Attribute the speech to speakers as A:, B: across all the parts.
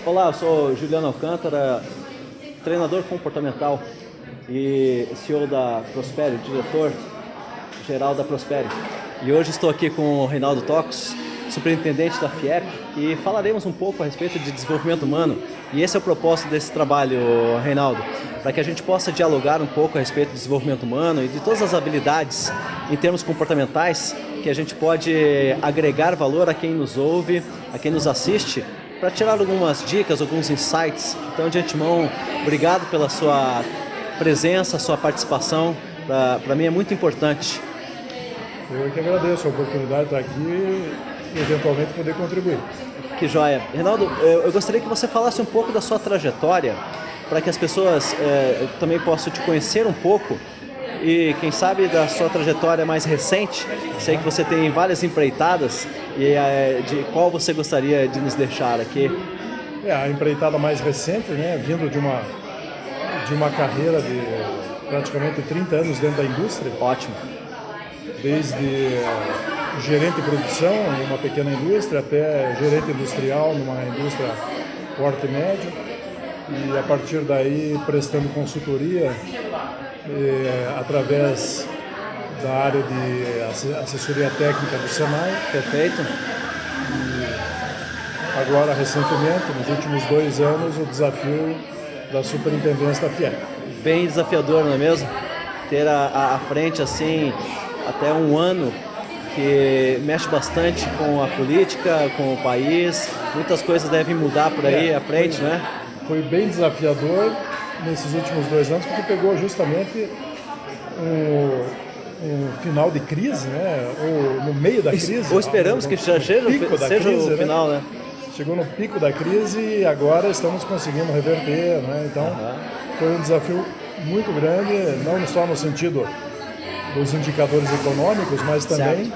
A: Olá, eu sou Juliano Alcântara, treinador comportamental e CEO da Prosperi, diretor-geral da Prosperi. E hoje estou aqui com o Reinaldo Tocos, superintendente da FIEP, e falaremos um pouco a respeito de desenvolvimento humano. E esse é o propósito desse trabalho, Reinaldo, para que a gente possa dialogar um pouco a respeito do desenvolvimento humano e de todas as habilidades em termos comportamentais que a gente pode agregar valor a quem nos ouve, a quem nos assiste, para tirar algumas dicas, alguns insights. Então, de antemão, obrigado pela sua presença, sua participação. Para mim é muito importante.
B: Eu que agradeço a oportunidade de estar aqui e eventualmente poder contribuir.
A: Que joia. Reinaldo, eu gostaria que você falasse um pouco da sua trajetória, para que as pessoas também possam te conhecer um pouco e, quem sabe, da sua trajetória mais recente. Sei que você tem várias empreitadas e de qual você gostaria de nos deixar aqui?
B: A empreitada mais recente, né, vindo de uma carreira de praticamente 30 anos dentro da indústria.
A: Ótimo.
B: Desde gerente de produção em uma pequena indústria até gerente industrial numa indústria porte médio, e a partir daí prestando consultoria através da área de assessoria técnica do Senai.
A: Perfeito.
B: E agora, recentemente, nos últimos 2 anos, o desafio da superintendência da FIEP.
A: Bem desafiador, não é mesmo? Ter à frente, assim, até um ano, que mexe bastante com a política, com o país. Muitas coisas devem mudar por aí à frente, né?
B: Foi bem desafiador nesses últimos 2 anos, porque pegou justamente um final de crise, né? Ou no meio da crise.
A: Ou esperamos que já seja o final, né?
B: Chegou no pico da crise e agora estamos conseguindo reverter, né? Então, foi um desafio muito grande, não só no sentido dos indicadores econômicos, mas também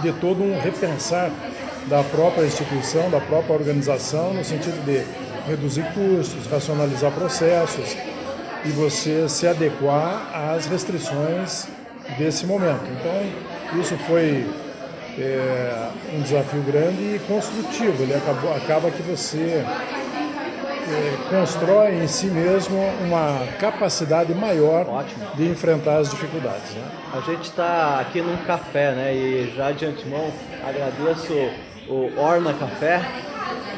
B: de todo um repensar da própria instituição, da própria organização, no sentido de reduzir custos, racionalizar processos e você se adequar às restrições desse momento. Então, isso foi um desafio grande e construtivo. Ele acaba que você constrói em si mesmo uma capacidade maior de enfrentar as dificuldades, né?
A: A gente está aqui num café, né? E já de antemão agradeço o Orna Café,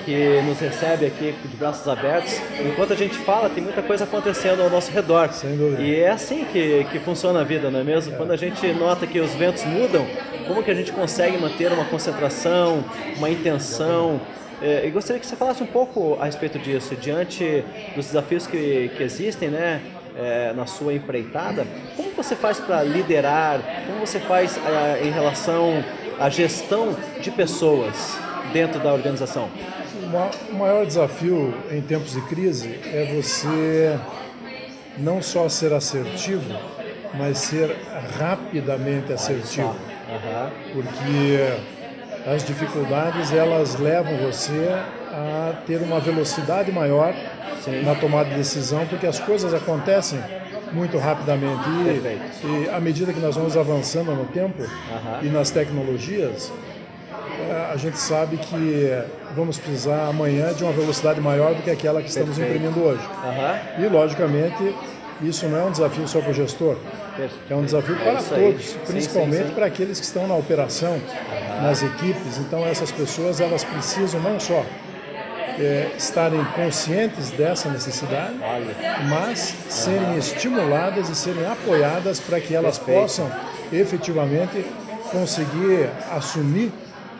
A: que nos recebe aqui de braços abertos. Enquanto a gente fala, tem muita coisa acontecendo ao nosso redor.
B: Sem dúvida.
A: E é assim que funciona a vida, não é mesmo? Quando a gente nota que os ventos mudam, como que a gente consegue manter uma concentração, uma intenção? E gostaria que você falasse um pouco a respeito disso, diante dos desafios que existem, né, na sua empreitada. Como você faz para liderar? Como você faz em relação à gestão de pessoas dentro da organização?
B: O maior desafio em tempos de crise é você não só ser assertivo, mas ser rapidamente assertivo. Porque as dificuldades, elas levam você a ter uma velocidade maior na tomada de decisão, porque as coisas acontecem muito rapidamente. E à medida que nós vamos avançando no tempo e nas tecnologias, a gente sabe que vamos precisar amanhã de uma velocidade maior do que aquela que estamos imprimindo hoje. E, logicamente, isso não é um desafio só para o gestor, é um desafio para todos, principalmente para aqueles que estão na operação, nas equipes. Então, essas pessoas, elas precisam não só estarem conscientes dessa necessidade, mas serem estimuladas e serem apoiadas para que elas possam efetivamente conseguir assumir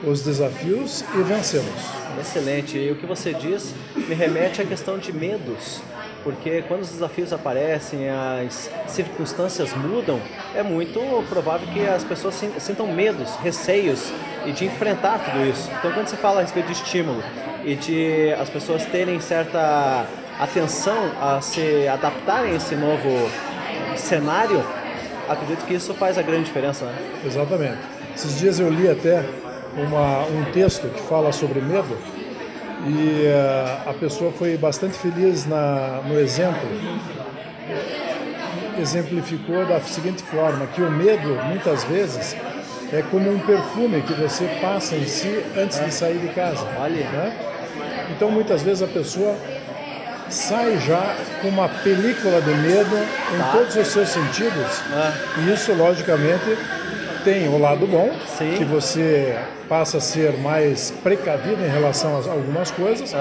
B: os desafios e vencê-los.
A: Excelente. E o que você diz me remete à questão de medos, porque quando os desafios aparecem, as circunstâncias mudam, é muito provável que as pessoas sintam medos, receios e de enfrentar tudo isso. Então, quando você fala a respeito de estímulo e de as pessoas terem certa atenção a se adaptarem a esse novo cenário, acredito que isso faz a grande diferença, né?
B: Exatamente. Esses dias eu li até um texto que fala sobre medo e a pessoa foi bastante feliz no exemplo. Exemplificou da seguinte forma, que o medo, muitas vezes, é como um perfume que você passa em si antes de sair de casa.
A: Olha.
B: Né? Então, muitas vezes a pessoa sai já com uma película de medo em todos os seus sentidos. E isso, logicamente, tem o lado bom, que você passa a ser mais precavido em relação a algumas coisas,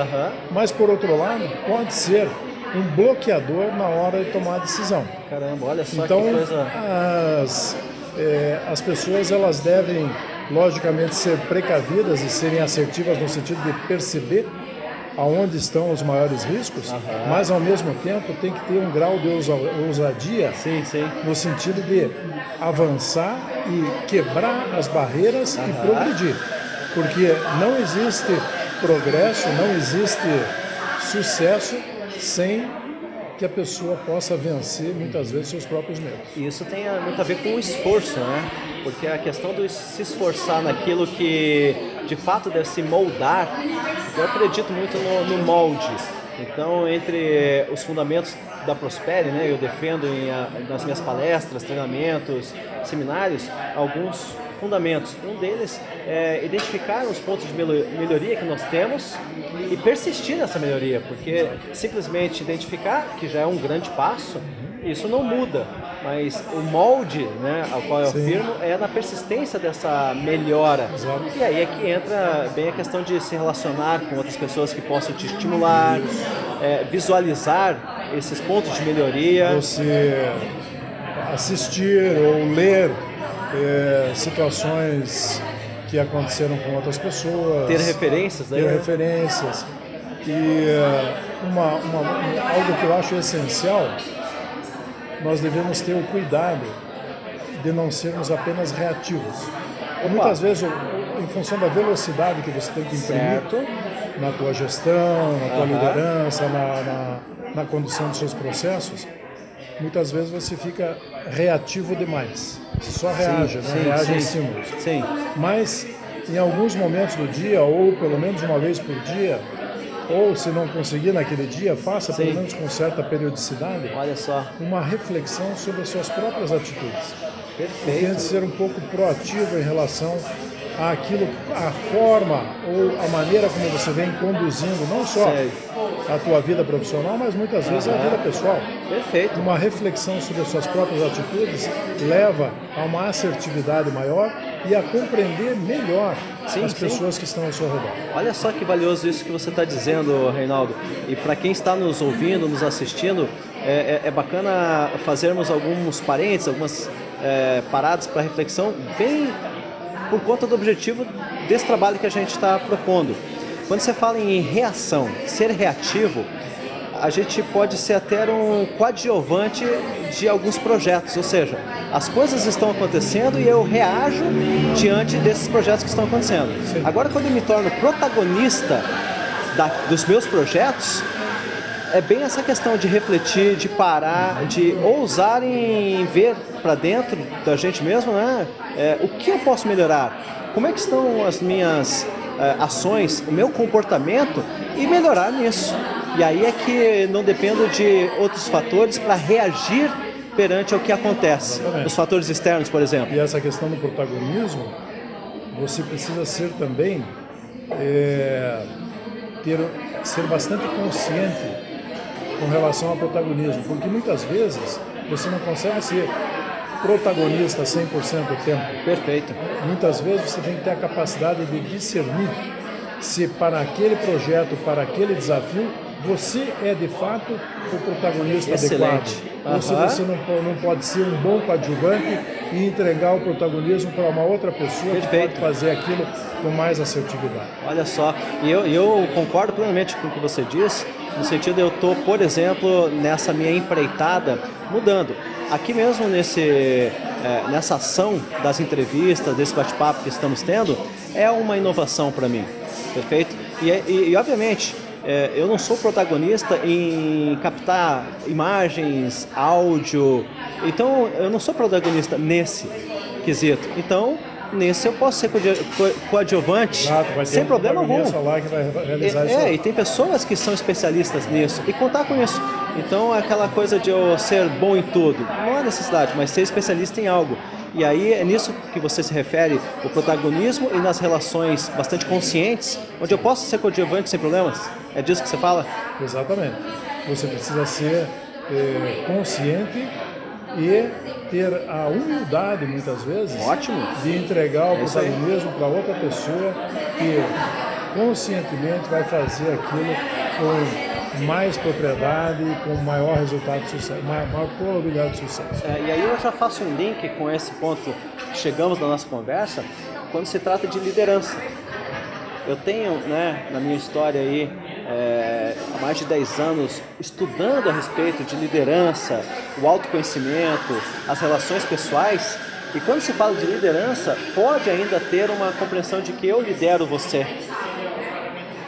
B: mas, por outro lado, pode ser um bloqueador na hora de tomar a decisão.
A: Caramba, olha só
B: então,
A: que coisa...
B: as pessoas elas devem, logicamente, ser precavidas e serem assertivas no sentido de perceber aonde estão os maiores riscos, mas, ao mesmo tempo, tem que ter um grau de ousadia no sentido de avançar e quebrar as barreiras e progredir. Porque não existe progresso, não existe sucesso sem que a pessoa possa vencer, muitas vezes, seus próprios medos.
A: E isso tem muito a ver com o esforço, né? Porque a questão de se esforçar naquilo que, de fato, deve se moldar, eu acredito muito no molde. Então, entre os fundamentos da Prospere, né, eu defendo nas minhas palestras, treinamentos, seminários, alguns fundamentos. Um deles é identificar os pontos de melhoria que nós temos e persistir nessa melhoria, porque simplesmente identificar, que já é um grande passo, isso não muda, mas o molde, né, ao qual eu afirmo é na persistência dessa melhora.
B: Exato.
A: E aí é que entra bem a questão de se relacionar com outras pessoas que possam te estimular, visualizar esses pontos de melhoria.
B: Você assistir ou ler situações que aconteceram com outras pessoas.
A: Ter referências, né?
B: Ter referências. E algo que eu acho essencial, nós devemos ter o cuidado de não sermos apenas reativos. Muitas vezes, em função da velocidade que você tem que imprimir na tua gestão, na tua liderança, na condução dos seus processos, muitas vezes você fica reativo demais. Você só reage, reage a estímulos. Mas, em alguns momentos do dia, ou pelo menos uma vez por dia, ou se não conseguir naquele dia, faça pelo menos com certa periodicidade,
A: olha só,
B: uma reflexão sobre as suas próprias atitudes.
A: Perfeito.
B: Tente ser um pouco proativo em relação àquilo, a forma ou a maneira como você vem conduzindo não só a tua vida profissional, mas muitas vezes a vida pessoal.
A: Perfeito.
B: Uma reflexão sobre as suas próprias atitudes leva a uma assertividade maior e a compreender melhor as pessoas que estão ao seu redor.
A: Olha só que valioso isso que você está dizendo, Reinaldo. E para quem está nos ouvindo, nos assistindo, é bacana fazermos alguns parênteses, algumas paradas para reflexão, bem por conta do objetivo desse trabalho que a gente está propondo. Quando você fala em reação, ser reativo, a gente pode ser até um coadjuvante de alguns projetos, ou seja, as coisas estão acontecendo e eu reajo diante desses projetos que estão acontecendo. Agora, quando eu me torno protagonista dos meus projetos, é bem essa questão de refletir, de parar, de ousar em ver para dentro da gente mesmo, né? O que eu posso melhorar? Como é que estão as minhas ações, o meu comportamento e melhorar nisso. E aí é que não dependo de outros fatores para reagir perante ao que acontece. Exatamente. Os fatores externos, por exemplo.
B: E essa questão do protagonismo, você precisa ser também, ser bastante consciente com relação ao protagonismo, porque muitas vezes você não consegue ser protagonista 100% do tempo.
A: Perfeito.
B: Muitas vezes você tem que ter a capacidade de discernir se para aquele projeto, para aquele desafio, você é de fato o protagonista adequado. Ou se você não pode ser um bom coadjuvante e entregar o protagonismo para uma outra pessoa que pode fazer aquilo com mais assertividade.
A: Olha só, e eu concordo plenamente com o que você diz, no sentido de eu estou, por exemplo, nessa minha empreitada, mudando. Aqui mesmo nessa ação das entrevistas, desse bate-papo que estamos tendo, é uma inovação para mim, perfeito? E obviamente, eu não sou protagonista em captar imagens, áudio, então eu não sou protagonista nesse quesito. Então, nesse eu posso ser coadjuvante sem problema algum.
B: Lá que vai realizar isso.
A: E tem pessoas que são especialistas nisso e contar com isso. Então, aquela coisa de eu ser bom em tudo, não é necessidade, mas ser especialista em algo. E aí é nisso que você se refere, o protagonismo e nas relações bastante conscientes, onde eu posso ser coadjuvante sem problemas? É disso que você fala?
B: Exatamente. Você precisa ser consciente e ter a humildade, muitas vezes, de entregar o protagonismo para outra pessoa que conscientemente vai fazer aquilo com mais propriedade e com maior resultado de sucesso, maior probabilidade de sucesso.
A: E aí eu já faço um link com esse ponto que chegamos na nossa conversa, quando se trata de liderança. Eu tenho, na minha história aí, há mais de 10 anos, estudando a respeito de liderança, o autoconhecimento, as relações pessoais, e quando se fala de liderança, pode ainda ter uma compreensão de que eu lidero você.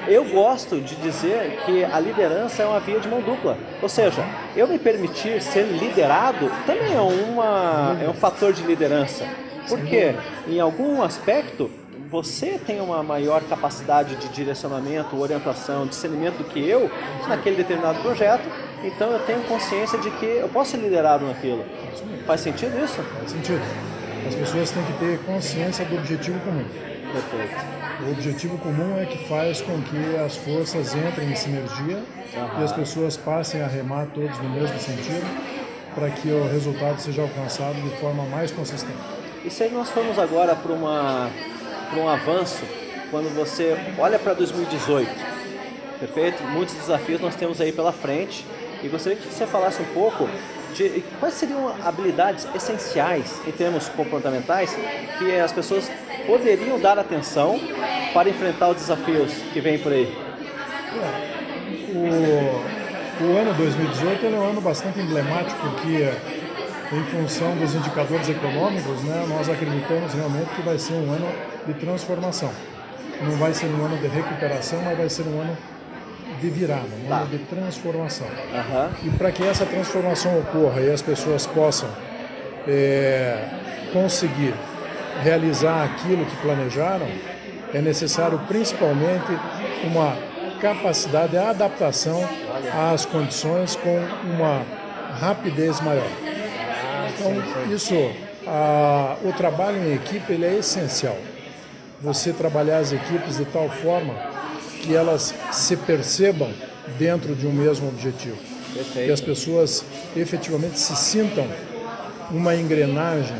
A: Eu gosto de dizer que a liderança é uma via de mão dupla, ou seja, eu me permitir ser liderado também é um fator de liderança, porque em algum aspecto você tem uma maior capacidade de direcionamento, orientação, discernimento do que eu naquele determinado projeto, então eu tenho consciência de que eu posso ser liderado naquilo. Faz sentido isso?
B: Faz sentido. As pessoas têm que ter consciência do objetivo comum.
A: Perfeito.
B: O objetivo comum é que faz com que as forças entrem em sinergia e as pessoas passem a remar todos no mesmo sentido para que o resultado seja alcançado de forma mais consistente.
A: E se nós formos agora para um avanço, quando você olha para 2018, perfeito? Muitos desafios nós temos aí pela frente e gostaria que você falasse um pouco de quais seriam habilidades essenciais em termos comportamentais que as pessoas poderiam dar atenção para enfrentar os desafios que vêm por aí.
B: O ano 2018 é um ano bastante emblemático porque, em função dos indicadores econômicos, nós acreditamos realmente que vai ser um ano de transformação. Não vai ser um ano de recuperação, mas vai ser um ano de virada, um ano de transformação. E para que essa transformação ocorra e as pessoas possam conseguir realizar aquilo que planejaram, é necessário principalmente uma capacidade de adaptação às condições com uma rapidez maior. Então, o trabalho em equipe ele é essencial. Você trabalhar as equipes de tal forma que elas se percebam dentro de um mesmo objetivo.
A: Perfeito.
B: Que as pessoas efetivamente se sintam uma engrenagem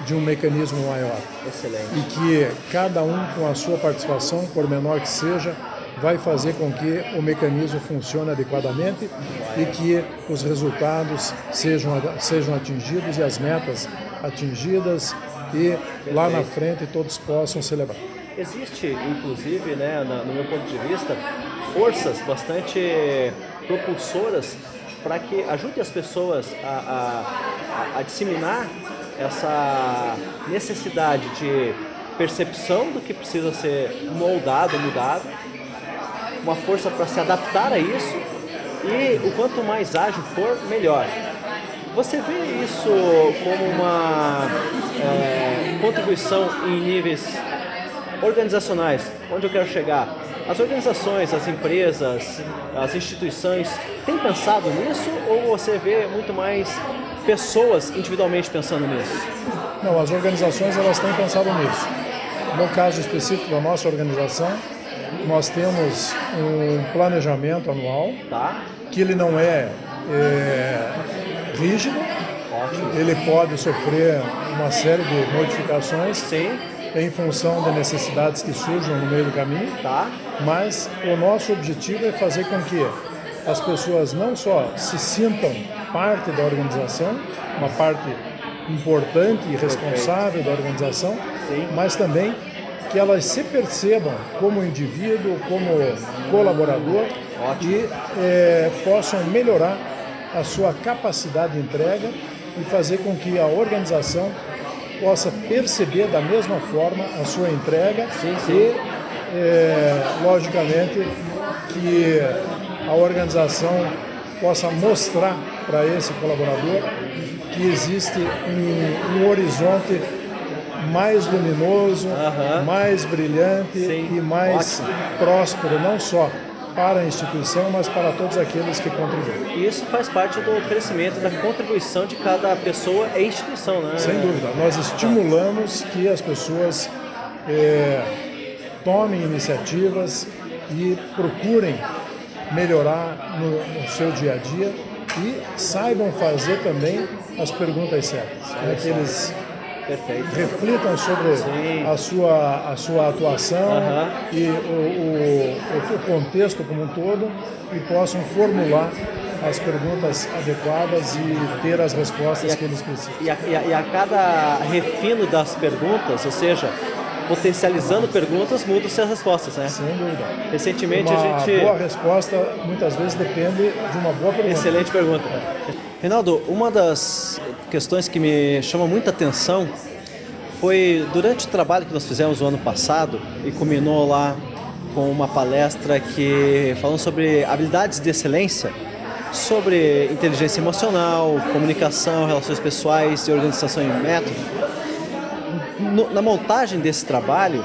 B: de um mecanismo maior.
A: Excelente.
B: E que cada um, com a sua participação, por menor que seja, vai fazer com que o mecanismo funcione adequadamente e que os resultados sejam atingidos e as metas atingidas e lá na frente todos possam celebrar.
A: Existe, inclusive, no meu ponto de vista, forças bastante propulsoras para que ajude as pessoas a disseminar essa necessidade de percepção do que precisa ser moldado, mudado, uma força para se adaptar a isso e o quanto mais ágil for, melhor. Você vê isso como uma contribuição em níveis organizacionais, onde eu quero chegar? As organizações, as empresas, as instituições têm pensado nisso ou você vê muito mais pessoas individualmente pensando nisso?
B: Não, as organizações elas têm pensado nisso. No caso específico da nossa organização, nós temos um planejamento anual, que ele não é rígido, ele pode sofrer uma série de modificações.
A: Sim.
B: Em função de necessidades que surjam no meio do caminho, mas o nosso objetivo é fazer com que as pessoas não só se sintam parte da organização, uma parte importante e responsável da organização, mas também que elas se percebam como indivíduo, como colaborador e possam melhorar a sua capacidade de entrega e fazer com que a organização possa perceber da mesma forma a sua entrega e, logicamente, que a organização possa mostrar para esse colaborador que existe um horizonte mais luminoso, mais brilhante e mais próspero, não só para a instituição, mas para todos aqueles que contribuem.
A: E isso faz parte do crescimento, da contribuição de cada pessoa e instituição, né?
B: Sem dúvida. Nós estimulamos que as pessoas tomem iniciativas e procurem melhorar no seu dia a dia e saibam fazer também as perguntas certas. Que eles reflitam sobre a sua atuação e o contexto como um todo e possam formular as perguntas adequadas e ter as respostas que eles precisam.
A: E a cada refino das perguntas, ou seja, potencializando perguntas, mudam-se as respostas, né?
B: Sem dúvida.
A: Recentemente
B: Uma boa resposta muitas vezes depende de uma boa pergunta.
A: Excelente pergunta. Reinaldo, uma das questões que me chama muita atenção foi durante o trabalho que nós fizemos o ano passado e culminou lá com uma palestra que falando sobre habilidades de excelência, sobre inteligência emocional, comunicação, relações pessoais e organização em método. Na montagem desse trabalho,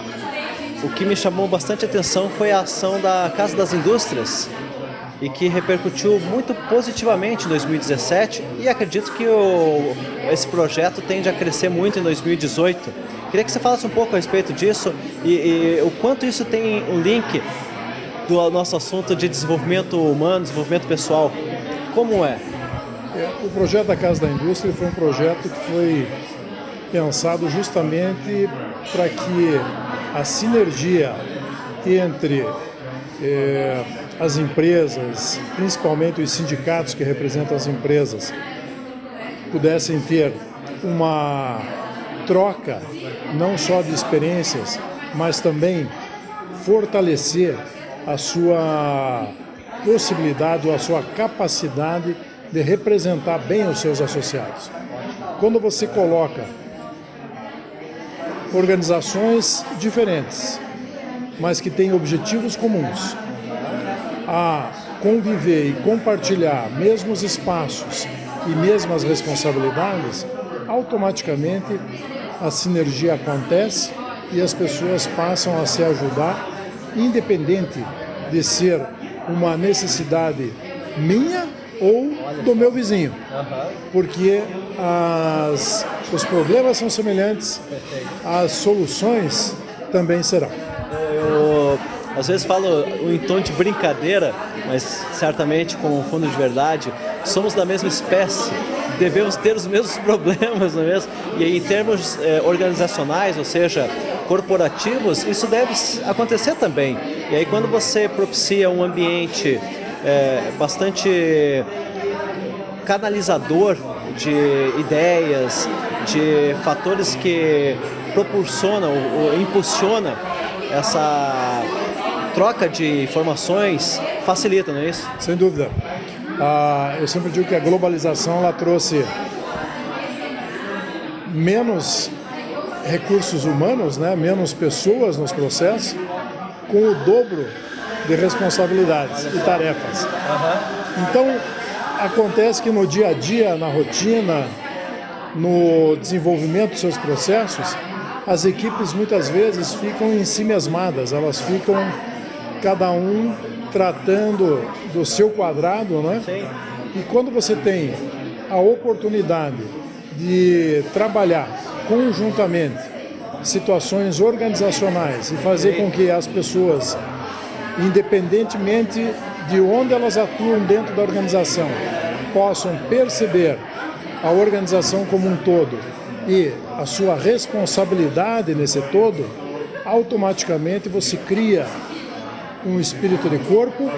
A: o que me chamou bastante atenção foi a ação da Casa das Indústrias e que repercutiu muito positivamente em 2017 e acredito que esse projeto tende a crescer muito em 2018. Queria que você falasse um pouco a respeito disso e o quanto isso tem um link do nosso assunto de desenvolvimento humano, desenvolvimento pessoal. Como é?
B: O projeto da Casa da Indústria foi um projeto que foi pensado justamente para que a sinergia entre as empresas, principalmente os sindicatos que representam as empresas, pudessem ter uma troca não só de experiências, mas também fortalecer a sua possibilidade ou a sua capacidade de representar bem os seus associados. Quando você coloca organizações diferentes, mas que têm objetivos comuns, a conviver e compartilhar mesmos espaços e mesmas responsabilidades, automaticamente a sinergia acontece e as pessoas passam a se ajudar, independente de ser uma necessidade minha ou do meu vizinho, porque os problemas são semelhantes, as soluções também serão.
A: Eu às vezes falo em tom de brincadeira, mas certamente com fundo de verdade, somos da mesma espécie, devemos ter os mesmos problemas, não é mesmo? E em termos organizacionais, ou seja, corporativos, isso deve acontecer também. E aí quando você propicia um ambiente bastante canalizador de ideias, de fatores que proporcionam ou impulsionam essa troca de informações, facilita, não é isso?
B: Sem dúvida. Eu sempre digo que a globalização ela trouxe menos recursos humanos, né? Menos pessoas nos processos, com o dobro de responsabilidades e tarefas. Então, acontece que no dia a dia, na rotina, no desenvolvimento dos seus processos, as equipes muitas vezes ficam ensimesmadas, elas ficam cada um tratando do seu quadrado, né?
A: Sim.
B: E quando você tem a oportunidade de trabalhar conjuntamente situações organizacionais e fazer com que as pessoas, independentemente de onde elas atuam dentro da organização, possam perceber a organização como um todo e a sua responsabilidade nesse todo, automaticamente você cria um espírito de corpo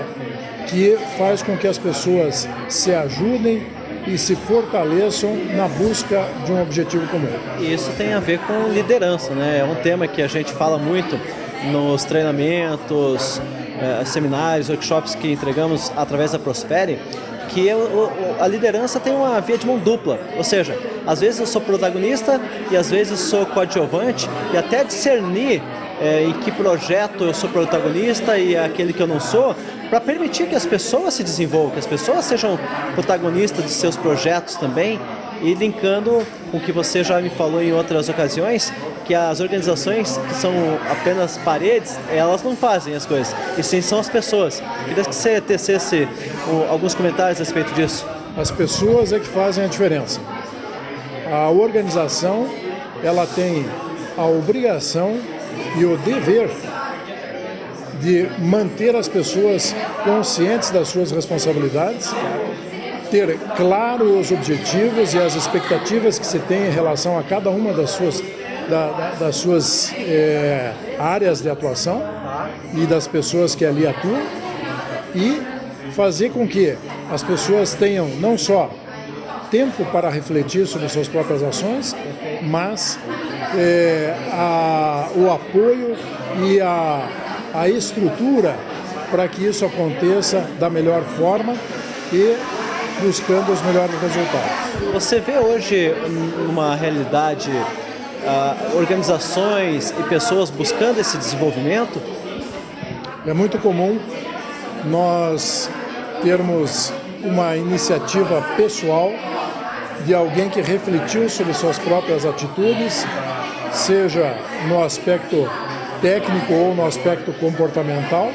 B: que faz com que as pessoas se ajudem e se fortaleçam na busca de um objetivo comum.
A: E isso tem a ver com liderança, né? É um tema que a gente fala muito nos treinamentos, seminários, workshops que entregamos através da Prospere, que a liderança tem uma via de mão dupla, ou seja, às vezes eu sou protagonista e às vezes sou coadjuvante, e até discernir em que projeto eu sou protagonista e aquele que eu não sou, para permitir que as pessoas se desenvolvam, que as pessoas sejam protagonistas de seus projetos também E linkando com o que você já me falou em outras ocasiões, que as organizações que são apenas paredes, elas não fazem as coisas, e sim são as pessoas. Queria que você tecesse alguns comentários a respeito disso.
B: As pessoas é que fazem a diferença. A organização, ela tem a obrigação e o dever de manter as pessoas conscientes das suas responsabilidades, ter claro os objetivos e as expectativas que se tem em relação a cada uma das suas áreas de atuação e das pessoas que ali atuam, e fazer com que as pessoas tenham não só tempo para refletir sobre suas próprias ações, mas o apoio e a estrutura para que isso aconteça da melhor forma e buscando os melhores resultados.
A: Você vê hoje numa realidade organizações e pessoas buscando esse desenvolvimento?
B: É muito comum nós termos uma iniciativa pessoal de alguém que refletiu sobre suas próprias atitudes, seja no aspecto técnico ou no aspecto comportamental,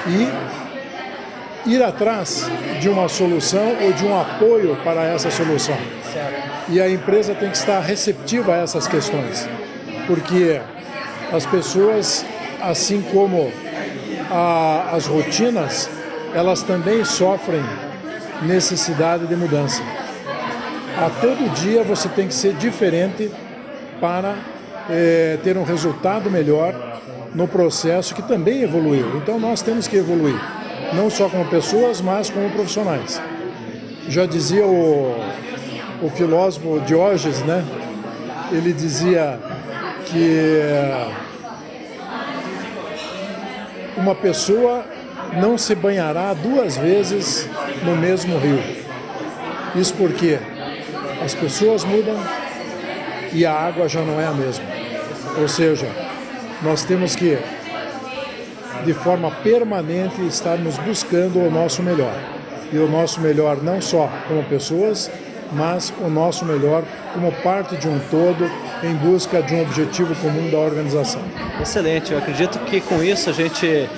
B: e ir atrás de uma solução ou de um apoio para essa solução. E a empresa tem que estar receptiva a essas questões, porque as pessoas, assim como as rotinas, elas também sofrem necessidade de mudança. A todo dia você tem que ser diferente para ter um resultado melhor no processo que também evoluiu. Então nós temos que evoluir, não só como pessoas, mas como profissionais. Já dizia o filósofo Diógenes, né? Ele dizia que uma pessoa não se banhará 2 vezes no mesmo rio. Isso porque as pessoas mudam e a água já não é a mesma. Ou seja, nós temos que, de forma permanente, estarmos buscando o nosso melhor. E o nosso melhor não só como pessoas, mas o nosso melhor como parte de um todo, em busca de um objetivo comum da organização.
A: Excelente, eu acredito que com isso a gente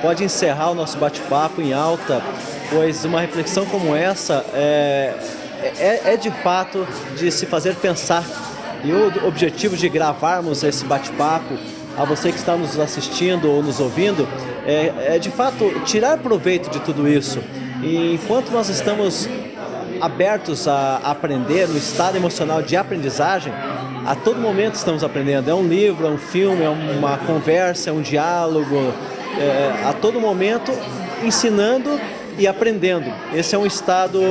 A: pode encerrar o nosso bate-papo em alta, pois uma reflexão como essa é de fato de se fazer pensar. E o objetivo de gravarmos esse bate-papo, a você que está nos assistindo ou nos ouvindo, é de fato tirar proveito de tudo isso. E enquanto nós estamos abertos a aprender, no estado emocional de aprendizagem, a todo momento estamos aprendendo. É um livro, é um filme, é uma conversa, é um diálogo, a todo momento ensinando e aprendendo. Esse é um estado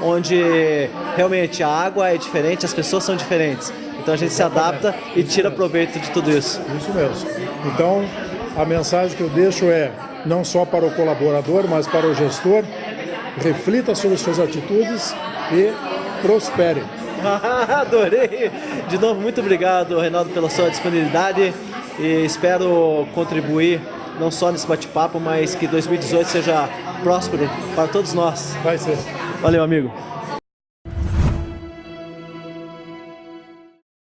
A: onde realmente a água é diferente, as pessoas são diferentes. Então a gente se adapta e tira proveito de tudo isso.
B: Isso mesmo. Então a mensagem que eu deixo é, não só para o colaborador, mas para o gestor: reflita sobre suas atitudes e prospere.
A: Adorei! De novo, muito obrigado, Reinaldo, pela sua disponibilidade, e espero contribuir não só nesse bate-papo, mas que 2018 seja próspero para todos nós.
B: Vai ser.
A: Valeu, amigo.